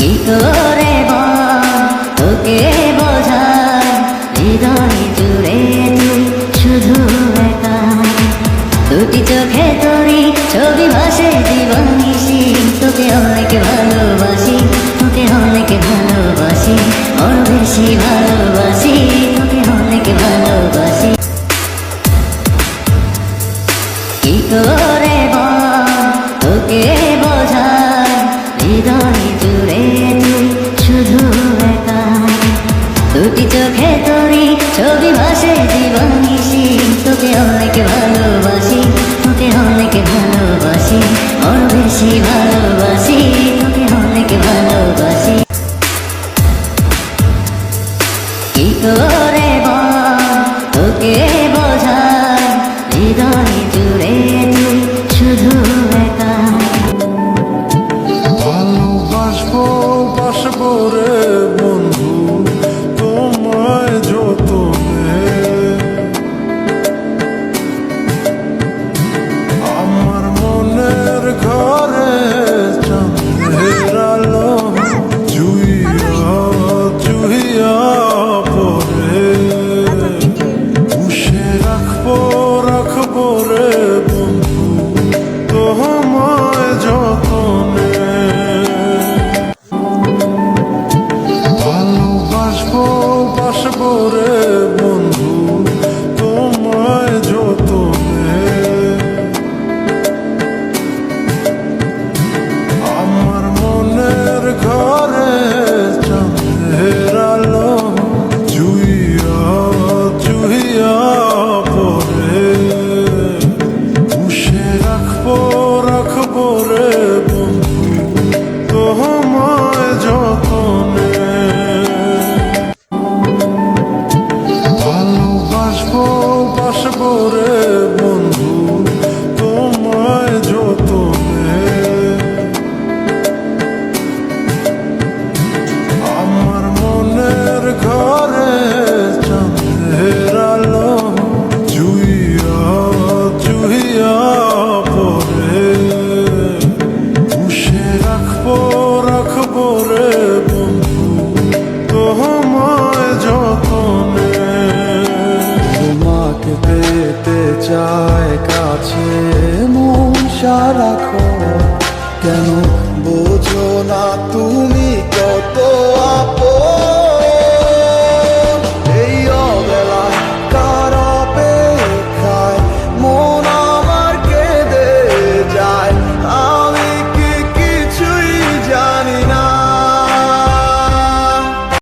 কি করে বল তোকে বোঝাই, হৃদয় জুড়ে তুই শুধু একা। দুটি চোখে তোরই ছবি ভাসে জীবন নিশি, তোকে অনেক ভালোবাসি, তোকে অনেক ভালোবাসি, বড় বেশি ভালোবাসি, তোকে অনেক ভালোবাসি। কি করে বল তোকে বোঝাই, হৃদয় জুড়ে তুই শুধু একা। দুটি চোখে তোরই ছবি ভাসে জীবন নিশি, তোকে অনেক ভালোবাসি, তোকে অনেক ভালোবাসি, বড় বেশি ভালোবাসি, তোকে অনেক ভালোবাসি। কি করে বল তোকে বোঝাই, হৃদয় জুড়ে তুই শুধু একা। ভালোবাসবো বাসবো রে বন্ধু তোমায় যতনে, আমার মনের ঘরে চাঁদের আলো জুইয়া জুইয়া পড়ে। পুষে রাখবো রাখবো রে বন্ধু তোমায় যতনে। ভালোবাসবো বাসবো রে বন্ধু তোমায় যতনে, আমার মনের ঘরে চাঁদের আলো জুইয়া জুইয়া পড়ে। পুষে রাখবো রাখবো রে বন্ধু তোমায় যতনে। ভালোবাসবো বাসবো রে বন্ধু তোমায় যতনে, আমার মনের ঘরে চাঁদের আলো জুইয়া জুইয়া পড়ে। পুষে রাখবো রাখবো রে বন্ধু তোমায় যতনে। তোমাকে পেতে চায় কাছে মন সারাক্ষণ, কেন বোঝো না তুমি কত আপন।